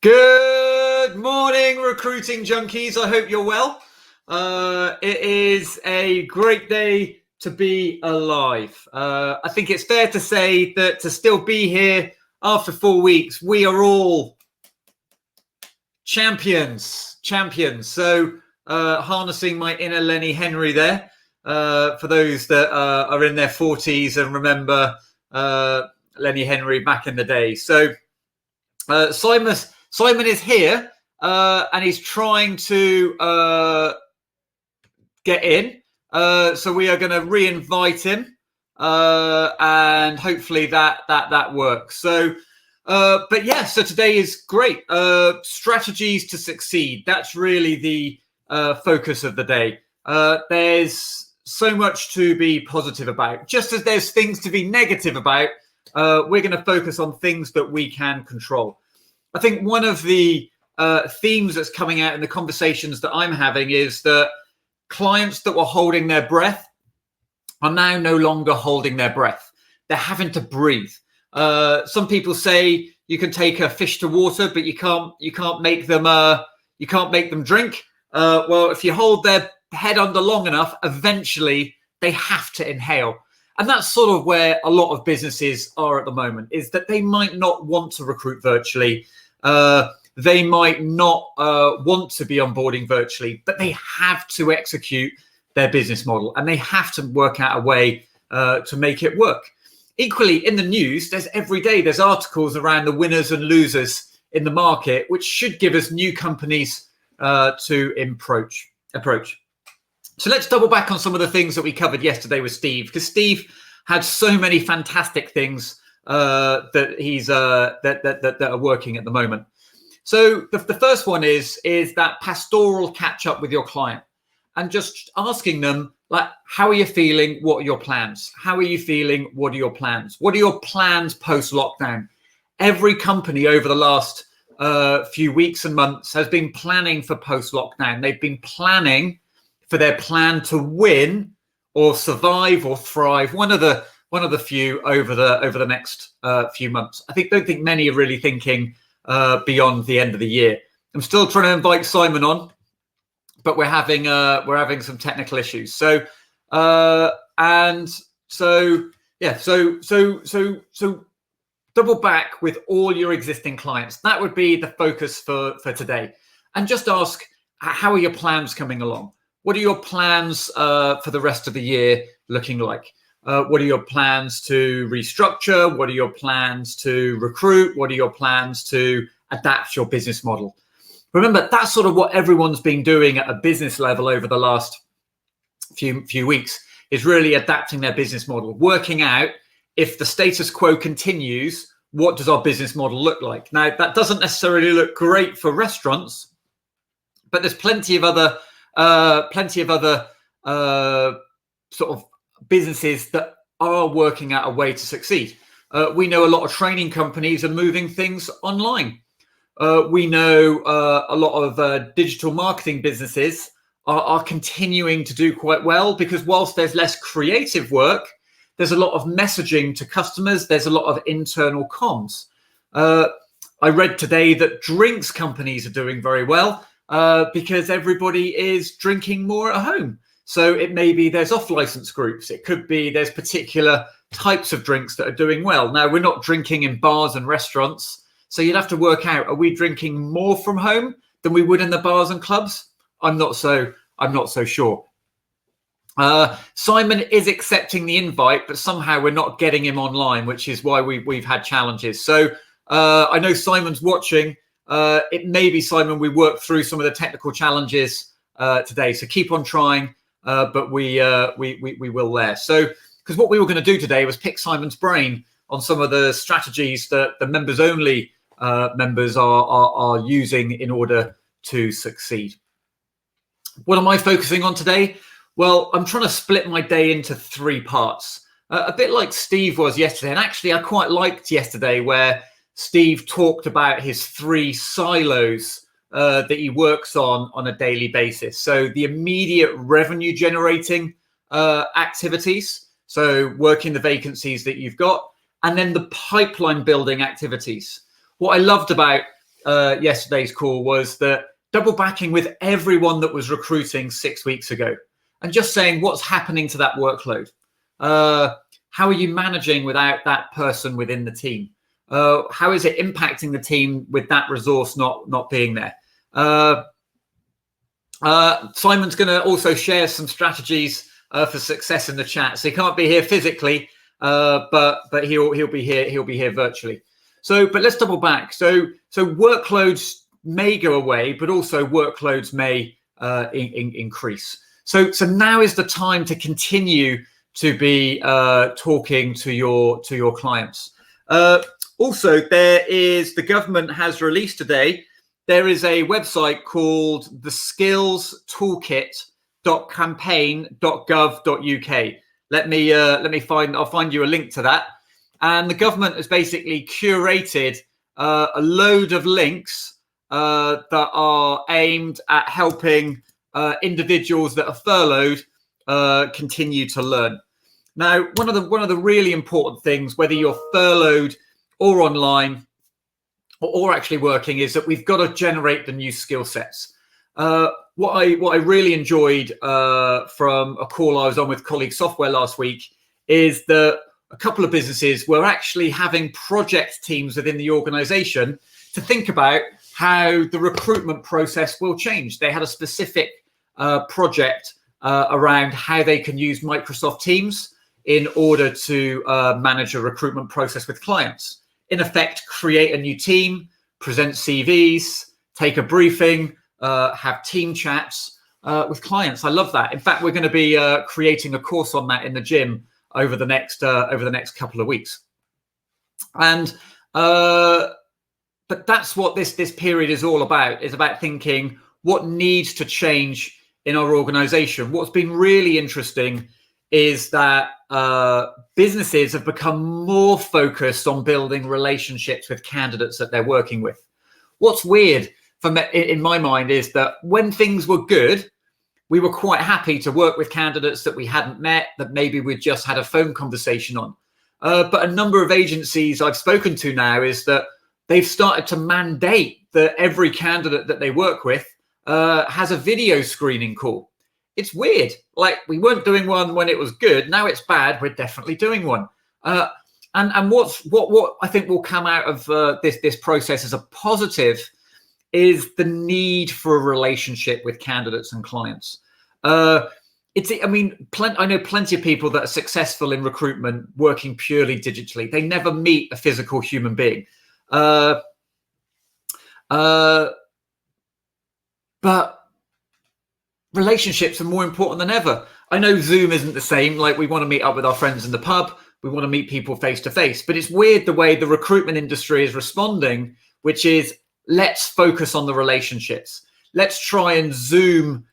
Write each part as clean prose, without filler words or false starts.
Good morning, recruiting junkies. I hope you're well. It is a great day to be alive. I think it's fair to say that to still be here after 4 weeks, we are all champions. So harnessing my inner Lenny Henry there. For those that are in their 40s and remember Lenny Henry back in the day. So Simon is here and he's trying to get in. So we are going to re-invite him and hopefully that works. So, but yeah, so today is great. Strategies to succeed. That's really the focus of the day. There's so much to be positive about. Just as there's things to be negative about, we're going to focus on things that we can control. I think one of the themes that's coming out in the conversations that I'm having is that clients that were holding their breath are now no longer holding their breath. They're having to breathe. Some people say you can take a fish to water, but you can't make them drink. Well, if you hold their head under long enough, eventually they have to inhale. And that's sort of where a lot of businesses are at the moment, is that they might not want to recruit virtually. They might not want to be onboarding virtually, but they have to execute their business model and they have to work out a way to make it work. Equally, in the news, every day there's articles around the winners and losers in the market, which should give us new companies to approach. So let's double back on some of the things that we covered yesterday with Steve, because Steve had so many fantastic things that he's that are working at the moment. So the first one is that pastoral catch up with your client and just asking them, like, how are you feeling? What are your plans? How are you feeling? What are your plans? What are your plans post lockdown? Every company over the last few weeks and months has been planning for post lockdown. They've been planning for their plan to win or survive or thrive. One of the few over the next few months. Don't think many are really thinking beyond the end of the year. I'm still trying to invite Simon on, but we're having some technical issues. So double back with all your existing clients. That would be the focus for today, and just ask, how are your plans coming along? What are your plans for the rest of the year looking like? What are your plans to restructure? What are your plans to recruit? What are your plans to adapt your business model? Remember, that's sort of what everyone's been doing at a business level over the last few weeks, is really adapting their business model, working out if the status quo continues, what does our business model look like? Now, that doesn't necessarily look great for restaurants, but there's plenty of other sort of businesses that are working out a way to succeed. We know a lot of training companies are moving things online. We know a lot of digital marketing businesses are continuing to do quite well, because whilst there's less creative work, there's a lot of messaging to customers. There's a lot of internal comms. I read today that drinks companies are doing very well because everybody is drinking more at home. So it may be there's off-license groups. It could be there's particular types of drinks that are doing well. Now, we're not drinking in bars and restaurants, so you'd have to work out, are we drinking more from home than we would in the bars and clubs? I'm not so sure. Simon is accepting the invite, but somehow we're not getting him online, which is why we've had challenges. So I know Simon's watching. It may be, Simon, we work through some of the technical challenges today. So keep on trying. But we will there. So, because what we were going to do today was pick Simon's brain on some of the strategies that the members only members are using in order to succeed. What am I focusing on today? Well, I'm trying to split my day into 3 parts, a bit like Steve was yesterday. And actually, I quite liked yesterday where Steve talked about his 3 silos that he works on a daily basis. So the immediate revenue generating activities, so working the vacancies that you've got, and then the pipeline building activities. What I loved about yesterday's call was that double backing with everyone that was recruiting 6 weeks ago and just saying what's happening to that workload. How are you managing without that person within the team? How is it impacting the team with that resource not being there? Simon's going to also share some strategies for success in the chat. So he can't be here physically, but he'll be here. He'll be here virtually. But let's double back. So workloads may go away, but also workloads may increase. So now is the time to continue to be talking to your clients. Also, the government has released today. There is a website called the Skills Toolkit.campaign.gov.uk. I'll find you a link to that. And the government has basically curated a load of links that are aimed at helping individuals that are furloughed continue to learn. Now, one of the really important things, whether you're furloughed or online or actually working, is that we've got to generate the new skill sets. What I really enjoyed from a call I was on with Colleague Software last week is that a couple of businesses were actually having project teams within the organization to think about how the recruitment process will change. They had a specific project around how they can use Microsoft Teams in order to manage a recruitment process with clients. In effect, create a new team, present CVs, take a briefing, have team chats with clients. I love that. In fact, we're going to be creating a course on that in the gym over the next couple of weeks. And but that's what this period is all about. Is about thinking what needs to change in our organization. What's been really interesting is that businesses have become more focused on building relationships with candidates that they're working with. What's weird in my mind is that when things were good, we were quite happy to work with candidates that we hadn't met, that maybe we'd just had a phone conversation on. But a number of agencies I've spoken to now is that they've started to mandate that every candidate that they work with has a video screening call. It's weird. Like, we weren't doing one when it was good. Now it's bad. We're definitely doing one. And what I think will come out of this process as a positive is the need for a relationship with candidates and clients. I know plenty of people that are successful in recruitment working purely digitally. They never meet a physical human being. But relationships are more important than ever. I know Zoom isn't the same. Like, we want to meet up with our friends in the pub. We want to meet people face to face. But it's weird the way the recruitment industry is responding, which is, let's focus on the relationships. Let's try and Zoom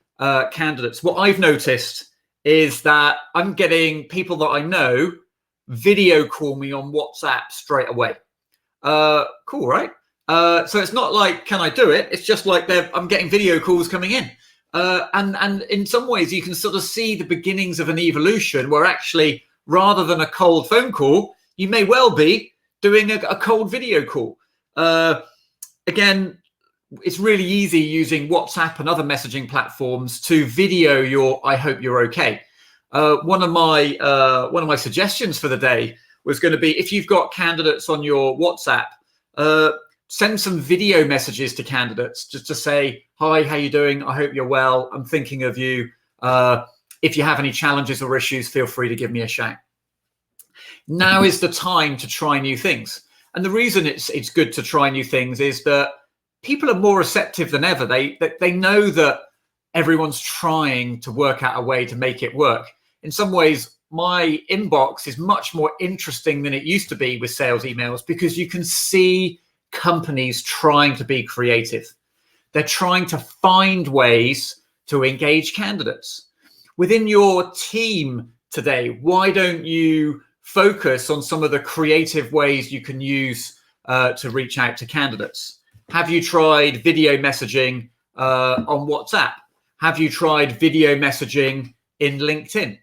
candidates. What I've noticed is that I'm getting people that I know video call me on WhatsApp straight away. Cool, right? So it's not like, can I do it? It's just like I'm getting video calls coming in. And in some ways, you can sort of see the beginnings of an evolution where actually, rather than a cold phone call, you may well be doing a cold video call. Again, it's really easy using WhatsApp and other messaging platforms to video your "I hope you're okay." One of my suggestions for the day was going to be, if you've got candidates on your WhatsApp, send some video messages to candidates just to say, "Hi, how you doing? I hope you're well. I'm thinking of you. If you have any challenges or issues, feel free to give me a shout." Now is the time to try new things. And the reason it's good to try new things is that people are more receptive than ever. They know that everyone's trying to work out a way to make it work. In some ways, my inbox is much more interesting than it used to be with sales emails, because you can see companies trying to be creative. They're trying to find ways to engage candidates. Within your team today, why don't you focus on some of the creative ways you can use to reach out to candidates? Have you tried video messaging on WhatsApp? Have you tried video messaging in LinkedIn?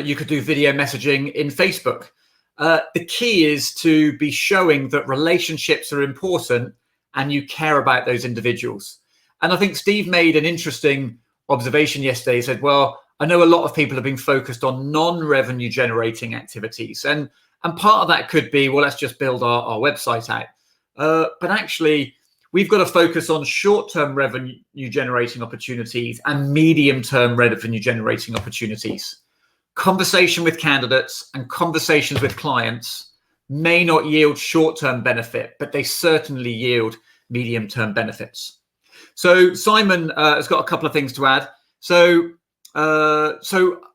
You could do video messaging in Facebook. The key is to be showing that relationships are important and you care about those individuals. And I think Steve made an interesting observation yesterday. He said, well, I know a lot of people have been focused on non-revenue generating activities. And part of that could be, well, let's just build our website out. But actually, we've got to focus on short-term revenue generating opportunities and medium-term revenue generating opportunities. Conversation with candidates and conversations with clients may not yield short-term benefit, but they certainly yield medium-term benefits. So Simon has got a couple of things to add. So a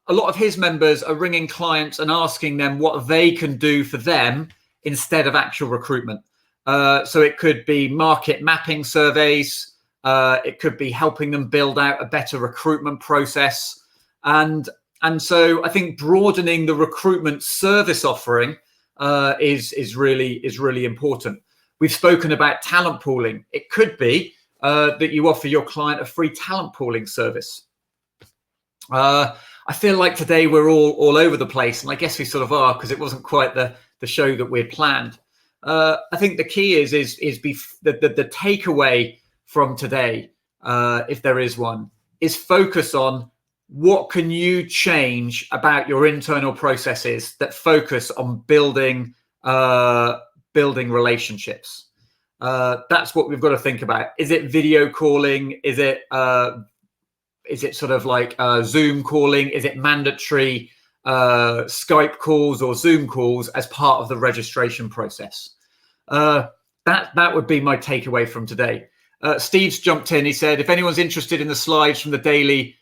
lot of his members are ringing clients and asking them what they can do for them instead of actual recruitment. So it could be market mapping surveys. It could be helping them build out a better recruitment process. And so I think broadening the recruitment service offering is really important. We've spoken about talent pooling. It could be that you offer your client a free talent pooling service. I feel like today we're all over the place, and I guess we sort of are because it wasn't quite the show that we had planned. I think the key is the takeaway from today, if there is one, is focus on what can you change about your internal processes that focus on building relationships. That's what we've got to think about. Is it video calling? Is it sort of like Zoom calling? Is it mandatory Skype calls or Zoom calls as part of the registration process? That would be my takeaway from today. Steve's jumped in. He said, if anyone's interested in the slides from the daily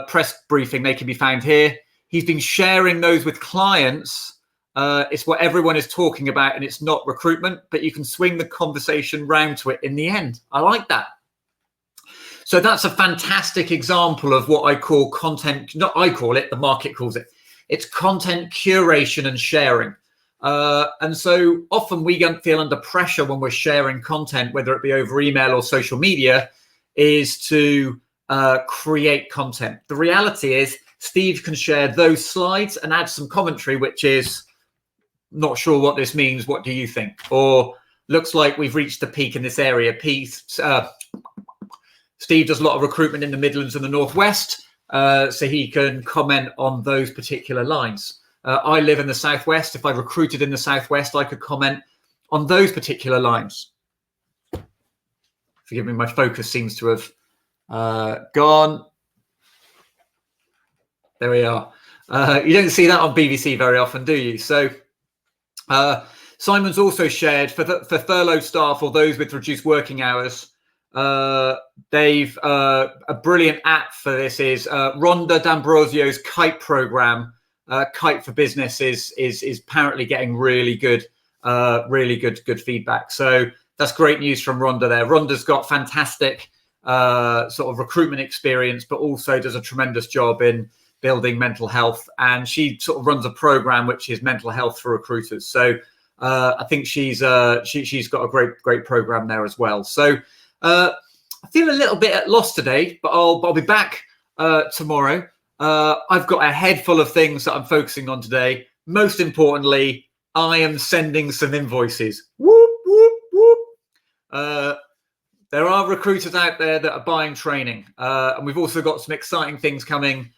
press briefing, they can be found here. He's been sharing those with clients. It's what everyone is talking about, and it's not recruitment, but you can swing the conversation round to it in the end. I like that. So that's a fantastic example of what I call content. Not I call it, the market calls it. It's content curation and sharing. And so often we don't feel under pressure when we're sharing content, whether it be over email or social media, is to create content. The reality is Steve can share those slides and add some commentary, which is not sure what this means. What do you think? Or looks like we've reached the peak in this area. Steve does a lot of recruitment in the Midlands and the Northwest, so he can comment on those particular lines. I live in the Southwest. If I recruited in the Southwest, I could comment on those particular lines. Forgive me, my focus seems to have gone. There we are. You don't see that on BBC very often, do you? So Simon's also shared for furloughed staff or those with reduced working hours. They've a brilliant app for this is Rhonda D'Ambrosio's Kite program. Kite for Business is apparently getting really good feedback. So that's great news from Rhonda there. Rhonda's got fantastic sort of recruitment experience, but also does a tremendous job in building mental health. And she sort of runs a program which is mental health for recruiters. So I think she's got a great program there as well. So I feel a little bit at loss today, but I'll be back tomorrow. I've got a head full of things that I'm focusing on today. Most importantly, I am sending some invoices. Whoop, whoop, whoop. There are recruiters out there that are buying training. And we've also got some exciting things coming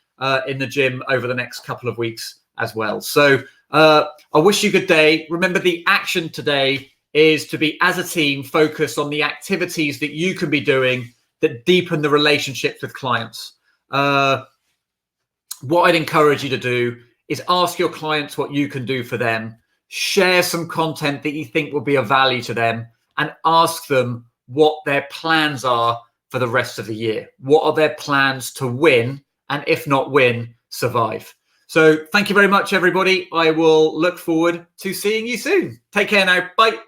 in the gym over the next couple of weeks as well. So I wish you a good day. Remember, the action today is to be, as a team, focused on the activities that you can be doing that deepen the relationships with clients. What I'd encourage you to do is ask your clients what you can do for them, share some content that you think will be of value to them, and ask them what their plans are for the rest of the year. What are their plans to win? And if not win, survive. So thank you very much, everybody. I will look forward to seeing you soon. Take care now. Bye.